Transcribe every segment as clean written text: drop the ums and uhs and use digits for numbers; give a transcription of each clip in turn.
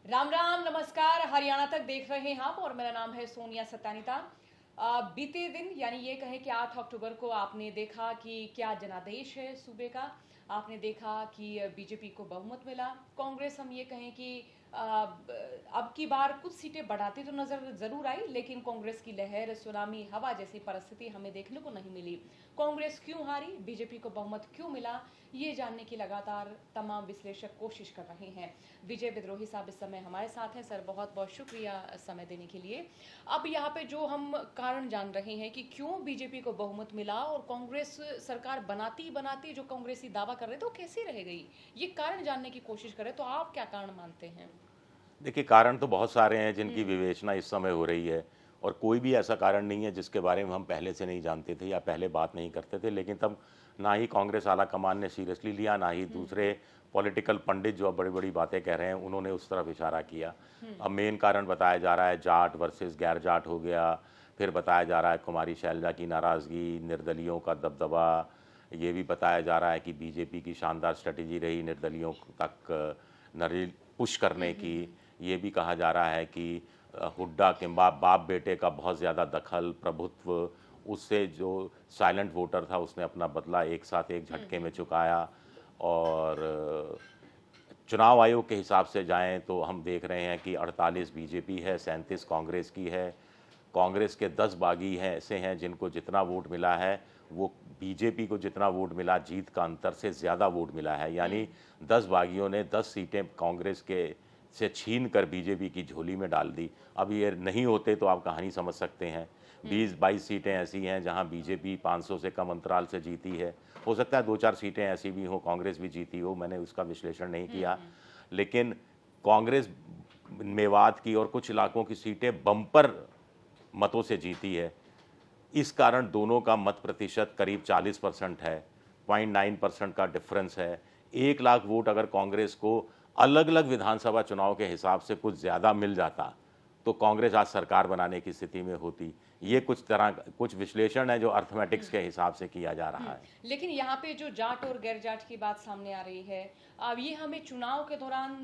राम राम नमस्कार। हरियाणा तक देख रहे हैं आप और मेरा नाम है सोनिया सत्यानीता। बीते दिन यानी ये कहें कि 8 अक्टूबर को आपने देखा कि क्या जनादेश है सूबे का। आपने देखा कि बीजेपी को बहुमत मिला। कांग्रेस हम ये कहें कि अब की बार कुछ सीटें बढ़ाती तो नजर जरूर आई, लेकिन कांग्रेस की लहर सुनामी हवा जैसी परिस्थिति हमें देखने को नहीं मिली। कांग्रेस क्यों हारी, बीजेपी को बहुमत क्यों मिला, ये जानने की लगातार तमाम विश्लेषक कोशिश कर रहे हैं। विजय विद्रोही साहब इस समय हमारे साथ हैं। सर बहुत बहुत शुक्रिया समय देने के लिए। अब यहाँ पे जो हम कारण जान रहे हैं कि क्यों बीजेपी को बहुमत मिला और कांग्रेस सरकार बनाती बनाती जो कांग्रेसी दावा कर रहे थे वो कैसे रह गई, ये कारण जानने की कोशिश करें तो आप क्या कारण मानते हैं? देखिए, कारण तो बहुत सारे हैं जिनकी विवेचना इस समय हो रही है। और कोई भी ऐसा कारण नहीं है जिसके बारे में हम पहले से नहीं जानते थे या पहले बात नहीं करते थे, लेकिन तब ना ही कांग्रेस आला कमान ने सीरियसली लिया, ना ही दूसरे पॉलिटिकल पंडित जो अब बड़ी बड़ी बातें कह रहे हैं उन्होंने उस तरफ इशारा किया। अब मेन कारण बताया जा रहा है जाट वर्सेस गैर जाट हो गया। फिर बताया जा रहा है कुमारी शैलजा की नाराज़गी, निर्दलियों का दबदबा। ये भी बताया जा रहा है कि बीजेपी की शानदार स्ट्रेटेजी रही निर्दलियों तक नरेल पुश करने की। ये भी कहा जा रहा है कि हुड्डा के बाप बेटे का बहुत ज़्यादा दखल, प्रभुत्व, उससे जो साइलेंट वोटर था उसने अपना बदला एक साथ एक झटके में चुकाया। और चुनाव आयोग के हिसाब से जाएं तो हम देख रहे हैं कि 48 बीजेपी है, 37 कांग्रेस की है। कांग्रेस के 10 बागी हैं ऐसे हैं जिनको जितना वोट मिला है वो बीजेपी को जितना वोट मिला जीत का अंतर से ज़्यादा वोट मिला है। यानी 10 बागियों ने 10 सीटें कांग्रेस के से छीन कर बीजेपी की झोली में डाल दी। अब ये नहीं होते तो आप कहानी समझ सकते हैं। 20-22 सीटें ऐसी हैं जहां बीजेपी 500 से कम अंतराल से जीती है। हो सकता है 2-4 सीटें ऐसी भी हो कांग्रेस भी जीती हो, मैंने उसका विश्लेषण नहीं किया। लेकिन कांग्रेस मेवात की और कुछ इलाकों की सीटें बम्पर मतों से जीती है। इस कारण दोनों का मत प्रतिशत करीब 40% है, 0.9% का डिफरेंस है। 1 लाख वोट अगर कांग्रेस को अलग अलग विधानसभा चुनाव के हिसाब से कुछ ज़्यादा मिल जाता तो कांग्रेस आज सरकार बनाने की स्थिति में होती। ये कुछ विश्लेषण है जो अर्थमेटिक्स के हिसाब से किया जा रहा है। लेकिन यहाँ पे जो जाट और गैर जाट की बात सामने आ रही है, अब ये हमें चुनाव के दौरान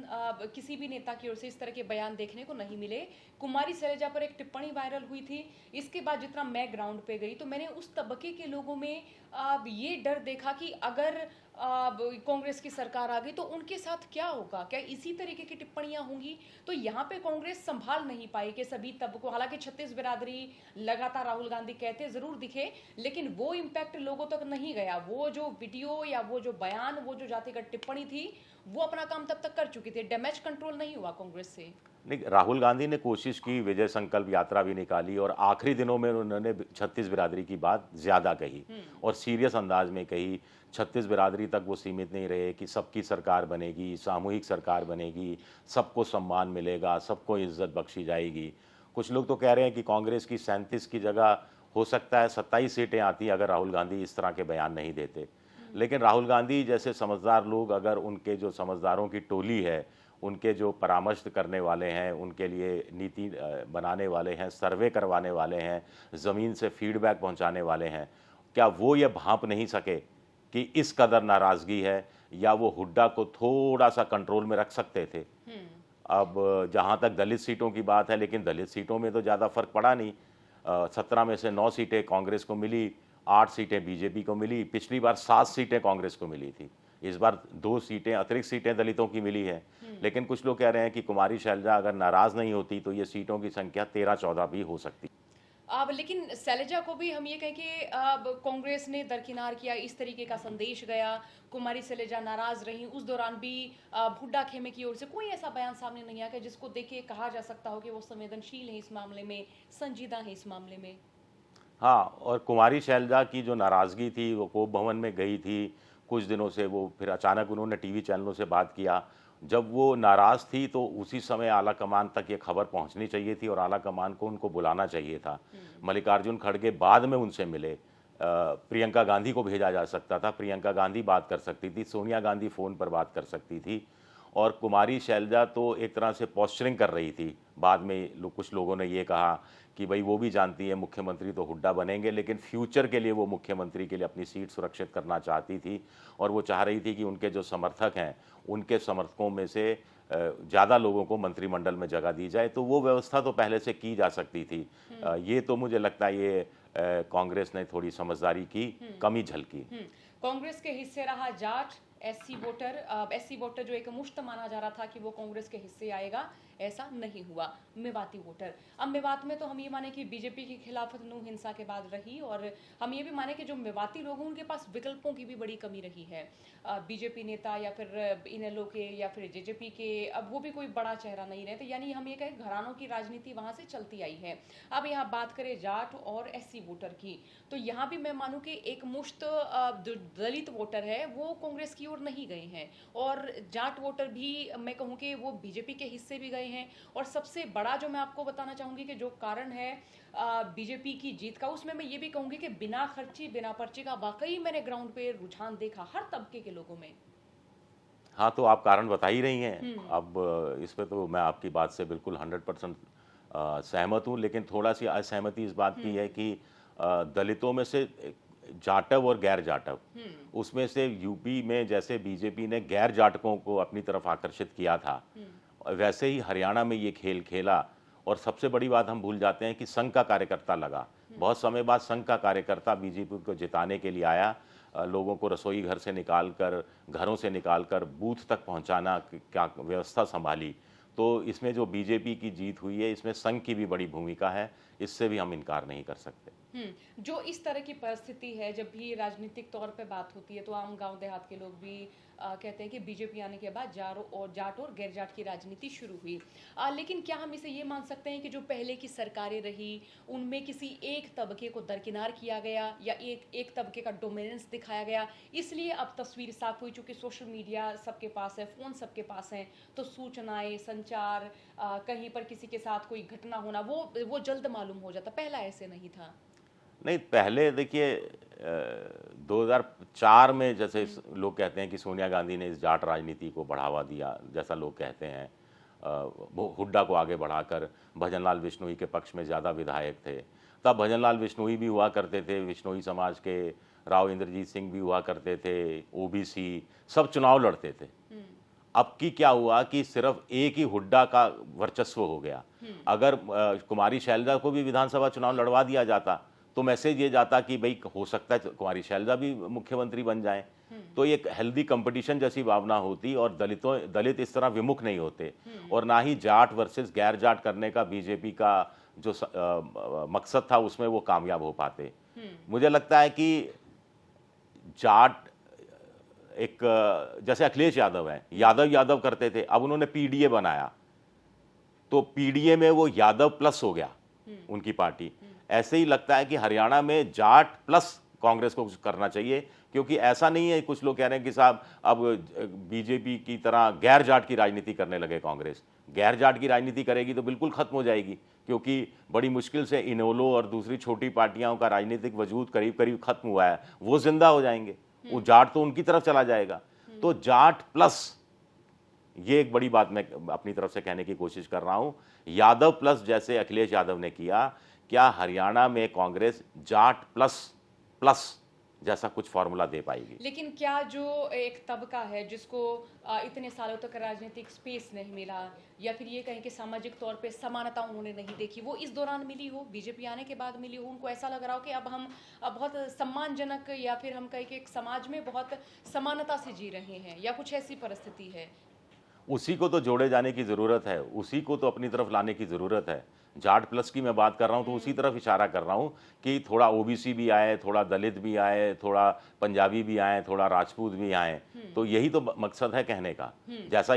किसी भी नेता की ओर से इस तरह के बयान देखने को नहीं मिले। कुमारी शैलजा पर एक टिप्पणी वायरल हुई थी। इसके बाद जितना मैं ग्राउंड पे गई तो मैंने उस तबके के लोगों में ये डर देखा कि अगर कांग्रेस की सरकार आ गई तो उनके साथ क्या होगा, क्या इसी तरीके की टिप्पणियां होंगी। तो यहाँ पे कांग्रेस संभाल नहीं पाई कि सभी तबकों, हालांकि छत्तीस बिरादरी लगातार राहुल गांधी कहते जरूर दिखे, लेकिन वो इम्पैक्ट लोगों तक नहीं गया। वो जो वीडियो या वो जो बयान, वो जो जातिगत टिप्पणी थी, वो अपना काम तब तक कर चुकी थी। डैमेज कंट्रोल नहीं हुआ कांग्रेस से। नहीं, राहुल गांधी ने कोशिश की, विजय संकल्प यात्रा भी निकाली और आखिरी दिनों में उन्होंने छत्तीस बिरादरी की बात ज़्यादा कही और सीरियस अंदाज में कही। छत्तीस बिरादरी तक वो सीमित नहीं रहे कि सबकी सरकार बनेगी, सामूहिक सरकार बनेगी, सबको सम्मान मिलेगा, सबको इज्जत बख्शी जाएगी। कुछ लोग तो कह रहे हैं कि कांग्रेस की 37 की जगह हो सकता है 27 सीटें आती अगर राहुल गांधी इस तरह के बयान नहीं देते। लेकिन राहुल गांधी जैसे समझदार लोग, अगर उनके जो समझदारों की टोली है, उनके जो परामर्श करने वाले हैं, उनके लिए नीति बनाने वाले हैं, सर्वे करवाने वाले हैं, ज़मीन से फीडबैक पहुंचाने वाले हैं, क्या वो ये भांप नहीं सके कि इस कदर नाराज़गी है, या वो हुड्डा को थोड़ा सा कंट्रोल में रख सकते थे? अब जहां तक दलित सीटों की बात है, लेकिन दलित सीटों में तो ज़्यादा फर्क पड़ा नहीं। 17 में से 9 सीटें कांग्रेस को मिली, 8 सीटें बीजेपी को मिली। पिछली बार 7 सीटें कांग्रेस को मिली थी, इस बार 2 सीटें अतिरिक्त सीटें दलितों की मिली है। लेकिन कुछ लोग कह रहे हैं कि कुमारी शैलजा अगर नाराज नहीं होती तो ये सीटों की संख्या 13-14 भी हो सकती। अब लेकिन शैलजा को भी हम ये कहें कि अब कांग्रेस ने दरकिनार किया, इस तरीके का संदेश गया। कुमारी शैलजा नाराज रही, उस दौरान भी हुड्डा खेमे की ओर से कोई ऐसा बयान सामने नहीं आया कि जिसको देख के कहा जा सकता हो कि वो संवेदनशील है इस मामले में, संजीदा है इस मामले में। हाँ, और कुमारी शैलजा की जो नाराज़गी थी, वो कोप भवन में गई थी कुछ दिनों से, वो फिर अचानक उन्होंने टीवी चैनलों से बात किया। जब वो नाराज़ थी तो उसी समय आला कमान तक ये खबर पहुंचनी चाहिए थी और आला कमान को उनको बुलाना चाहिए था। मल्लिकार्जुन खड़गे बाद में उनसे मिले। प्रियंका गांधी को भेजा जा सकता था, प्रियंका गांधी बात कर सकती थी, सोनिया गांधी फ़ोन पर बात कर सकती थी। और कुमारी शैलजा तो एक तरह से पोस्चरिंग कर रही थी। बाद में कुछ लोगों ने ये कहा कि भाई वो भी जानती है मुख्यमंत्री तो हुड्डा बनेंगे, लेकिन फ्यूचर के लिए वो मुख्यमंत्री के लिए अपनी सीट सुरक्षित करना चाहती थी। और वो चाह रही थी कि उनके जो समर्थक हैं, उनके समर्थकों में से ज़्यादा लोगों को मंत्रिमंडल में जगह दी जाए, तो वो व्यवस्था तो पहले से की जा सकती थी। ये तो मुझे लगता है ये कांग्रेस ने थोड़ी समझदारी की कमी झलकी। कांग्रेस के हिस्से रहा जाट एससी वोटर जो एक मुश्त माना जा रहा था कि वो कांग्रेस के हिस्से आएगा, ऐसा नहीं हुआ। मेवाती वोटर, अब मेवात में तो हम ये माने कि बीजेपी की खिलाफत नू हिंसा के बाद रही, और हम ये भी माने कि जो मेवाती लोग हैं उनके पास विकल्पों की भी बड़ी कमी रही है। बीजेपी नेता या फिर इनेलो के या फिर जेजेपी के अब वो भी कोई बड़ा चेहरा नहीं रहते, यानी हम ये कहें घरानों की राजनीति वहां से चलती आई है। अब यहाँ बात करें जाट और एससी वोटर की, तो यहाँ भी मैं मानूं कि एक मुश्त जो दलित वोटर है वो कांग्रेस की ओर नहीं गए हैं, और जाट वोटर भी मैं कहूँ कि वो बीजेपी के हिस्से भी गए हैं। और सबसे बड़ा जो मैं आपको बताना चाहूंगी कि जो कारण है बीजेपी की जीत का, उसमें मैं ये भी कहूंगी कि बिना खर्ची बिना पर्ची का वाकई मैंने ग्राउंड पे रुझान देखा हर तबके के लोगों में। हाँ, तो आप कारण बता ही रही हैं। अब इस पे तो मैं आपकी बात से बिल्कुल 100% सहमत हूँ, लेकिन थोड़ा सी असहमति इस बात की है कि दलितों में से जाटव और गैर जाटव, उसमें से यूपी में जैसे बीजेपी ने गैर जाटकों को अपनी तरफ आकर्षित किया था, वैसे ही हरियाणा में ये खेल खेला। और सबसे बड़ी बात हम भूल जाते हैं कि संघ का कार्यकर्ता लगा। बहुत समय बाद संघ का कार्यकर्ता बीजेपी को जिताने के लिए आया। लोगों को रसोई घर से निकाल कर, घरों से निकाल कर बूथ तक पहुंचाना क्या व्यवस्था संभाली। तो इसमें जो बीजेपी की जीत हुई है, इसमें संघ की भी बड़ी भूमिका है, इससे भी हम इनकार नहीं कर सकते। जो इस तरह की परिस्थिति है, जब भी राजनीतिक तौर पे बात होती है तो आम गांव देहात के लोग भी कहते हैं कि बीजेपी आने के बाद जाट और गैर जाट की राजनीति शुरू हुई। लेकिन क्या हम इसे ये मान सकते हैं कि जो पहले की सरकारें रही उनमें किसी एक तबके को दरकिनार किया गया या एक तबके का डोमिनेंस दिखाया गया, इसलिए अब तस्वीर साफ हुई? चूंकि सोशल मीडिया सबके पास है, फोन सबके पास है, तो सूचनाएं, संचार, कहीं पर किसी के साथ कोई घटना होना वो जल्द मालूम हो जाता। पहला ऐसे नहीं था। नहीं, पहले देखिए 2004 में जैसे लोग कहते हैं कि सोनिया गांधी ने इस जाट राजनीति को बढ़ावा दिया, जैसा लोग कहते हैं, वो हुड्डा को आगे बढ़ाकर भजनलाल बिश्नोई के पक्ष में ज़्यादा विधायक थे। तब भजनलाल बिश्नोई भी हुआ करते थे, बिश्नोई समाज के राव इंद्रजीत सिंह भी हुआ करते थे, ओबीसी सब चुनाव लड़ते थे। अब की क्या हुआ कि सिर्फ एक ही हुड्डा का वर्चस्व हो गया। अगर कुमारी शैलजा को भी विधानसभा चुनाव लड़वा दिया जाता तो मैसेज ये जाता कि भाई हो सकता है कुमारी शैलजा भी मुख्यमंत्री बन जाए। तो एक हेल्दी कंपटीशन जैसी भावना होती और दलित इस तरह विमुख नहीं होते, और ना ही जाट वर्सेस गैर जाट करने का बीजेपी का जो मकसद था उसमें वो कामयाब हो पाते। मुझे लगता है कि जाट एक जैसे अखिलेश यादव है, यादव करते थे, अब उन्होंने पीडीए बनाया तो पीडीए में वो यादव प्लस हो गया उनकी पार्टी। ऐसे ही लगता है कि हरियाणा में जाट प्लस कांग्रेस को कुछ करना चाहिए, क्योंकि ऐसा नहीं है, कुछ लोग कह रहे हैं कि साहब अब बीजेपी की तरह गैर जाट की राजनीति करने लगे कांग्रेस। गैर जाट की राजनीति करेगी तो बिल्कुल खत्म हो जाएगी, क्योंकि बड़ी मुश्किल से इनेलो और दूसरी छोटी पार्टियों का राजनीतिक वजूद करीब करीब खत्म हुआ है, वो जिंदा हो जाएंगे, वो जाट तो उनकी तरफ चला जाएगा। तो जाट प्लस, ये एक बड़ी बात मैं अपनी तरफ से कहने की कोशिश कर रहा हूं। यादव प्लस जैसे अखिलेश यादव ने किया, क्या हरियाणा में कांग्रेस जाट प्लस प्लस जैसा कुछ फॉर्मूला दे पाएगी? लेकिन क्या जो एक तबका है जिसको इतने सालों तक राजनीतिक स्पेस नहीं मिला, या फिर ये कहें कि सामाजिक तौर पे समानता उन्होंने नहीं देखी, वो इस दौरान मिली हो, बीजेपी आने के बाद मिली हो, उनको ऐसा लग रहा हो कि अब हम बहुत सम्मानजनक, या फिर हम कहें कि एक समाज में बहुत समानता से जी रहे हैं, या कुछ ऐसी परिस्थिति है? उसी को तो जोड़े जाने की ज़रूरत है, उसी को तो अपनी तरफ लाने की ज़रूरत है। जाट प्लस की मैं बात कर रहा हूँ तो उसी तरफ इशारा कर रहा हूँ कि थोड़ा ओबीसी भी आए, थोड़ा दलित भी आए, थोड़ा पंजाबी भी आए, थोड़ा राजपूत भी आए। तो यही तो मकसद है कहने का। जैसा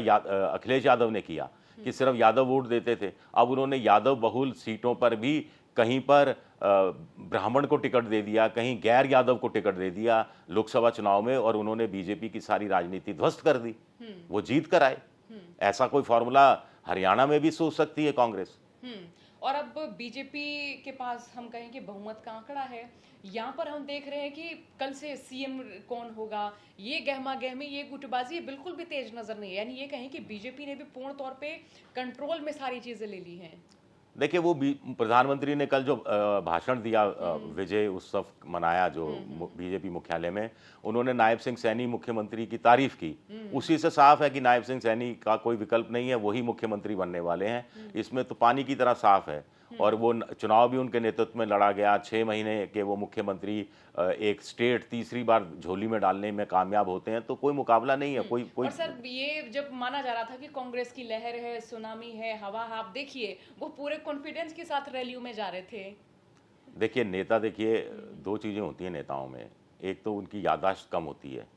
अखिलेश यादव ने किया कि सिर्फ यादव वोट देते थे, अब उन्होंने यादव बहुल सीटों पर भी कहीं पर ब्राह्मण को टिकट दे दिया, कहीं गैर यादव को टिकट दे दिया लोकसभा चुनाव में, और उन्होंने बीजेपी की सारी राजनीति ध्वस्त कर दी। वो जीत कर आए। ऐसा कोई फॉर्मूला हरियाणा में भी सोच सकती है कांग्रेस। और अब बीजेपी के पास हम कहें कि बहुमत का आंकड़ा है। यहाँ पर हम देख रहे हैं कि कल से सीएम कौन होगा, ये गहमा गहमी, ये गुटबाजी बिल्कुल भी तेज नजर नहीं है। यानी ये कहें कि बीजेपी ने भी पूर्ण तौर पे कंट्रोल में सारी चीजें ले ली हैं। देखिए वो प्रधानमंत्री ने कल जो भाषण दिया, विजय उत्सव मनाया जो बीजेपी मुख्यालय में, उन्होंने नायब सिंह सैनी मुख्यमंत्री की तारीफ की। उसी से साफ है कि नायब सिंह सैनी का कोई विकल्प नहीं है, वही मुख्यमंत्री बनने वाले हैं। इसमें तो पानी की तरह साफ है। और वो चुनाव भी उनके नेतृत्व में लड़ा गया। 6 महीने के वो मुख्यमंत्री एक स्टेट तीसरी बार झोली में डालने में कामयाब होते हैं, तो कोई मुकाबला नहीं है। कोई और सर ये जब माना जा रहा था कि कांग्रेस की लहर है, सुनामी है, हवा है, आप देखिए वो पूरे कॉन्फिडेंस के साथ रैलियों में जा रहे थे। देखिए नेता, देखिए 2 चीज़ें होती हैं नेताओं में। एक तो उनकी याददाश्त कम होती है,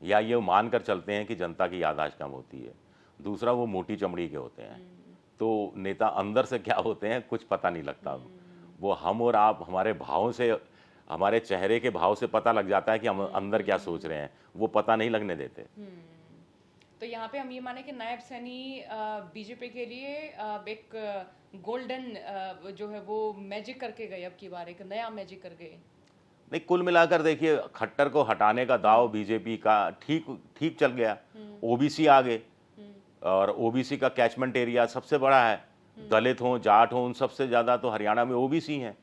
या ये मानकर चलते हैं कि जनता की याददाश्त कम होती है। दूसरा, वो मोटी चमड़ी के होते हैं। तो नेता अंदर से क्या होते हैं कुछ पता नहीं लगता। वो हम और आप, हमारे भावों से, हमारे चेहरे के भाव से पता लग जाता है कि हम अंदर क्या सोच रहे हैं, वो पता नहीं लगने देते। तो यहाँ पे हम ये माने कि नायब सैनी बीजेपी के लिए एक गोल्डन जो है वो मैजिक करके गए, अब की बार एक नया मैजिक कर गए। नहीं, कुल मिलाकर देखिए खट्टर को हटाने का दाव बीजेपी का ठीक चल गया। ओबीसी आ गए, और ओबीसी का कैचमेंट एरिया सबसे बड़ा है। दलित हों, जाट हों, उन सबसे ज़्यादा तो हरियाणा में ओबीसी हैं।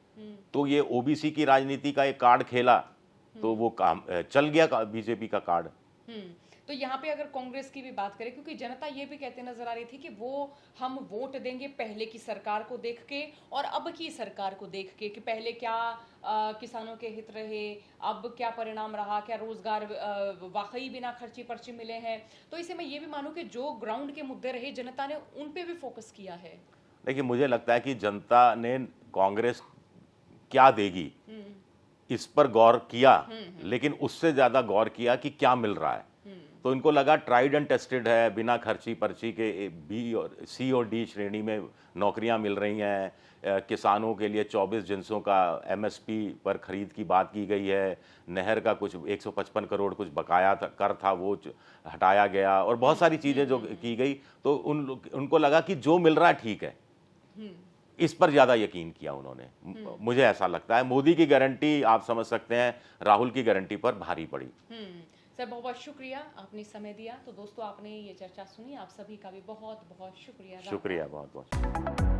तो ये ओबीसी की राजनीति का एक कार्ड खेला, तो वो काम चल गया बीजेपी का कार्ड। तो यहाँ पे अगर कांग्रेस की भी बात करें, क्योंकि जनता ये भी कहते नजर आ रही थी कि वो हम वोट देंगे पहले की सरकार को देख के और अब की सरकार को देख के, कि पहले क्या किसानों के हित रहे, अब क्या परिणाम रहा, क्या रोजगार वाकई बिना खर्ची पर्ची मिले हैं। तो इसे मैं ये भी मानूं कि जो ग्राउंड के मुद्दे रहे जनता ने उन पे भी फोकस किया है। देखिए मुझे लगता है कि जनता ने कांग्रेस क्या देगी इस पर गौर किया, लेकिन उससे ज्यादा गौर किया कि क्या मिल रहा है। तो इनको लगा ट्राइड एंड टेस्टेड है, बिना खर्ची पर्ची के बी और सी और डी श्रेणी में नौकरियां मिल रही हैं। किसानों के लिए 24 जिन्सों का एमएसपी पर खरीद की बात की गई है। नहर का कुछ 155 करोड़ कुछ बकाया कर था, वो हटाया गया, और बहुत सारी चीज़ें जो की गई। तो उनको लगा कि जो मिल रहा है ठीक है, इस पर ज़्यादा यकीन किया उन्होंने। मुझे ऐसा लगता है मोदी की गारंटी आप समझ सकते हैं राहुल की गारंटी पर भारी पड़ी। सर बहुत बहुत शुक्रिया, आपने समय दिया। तो दोस्तों आपने ये चर्चा सुनी, आप सभी का भी बहुत बहुत शुक्रिया। शुक्रिया, बहुत बहुत।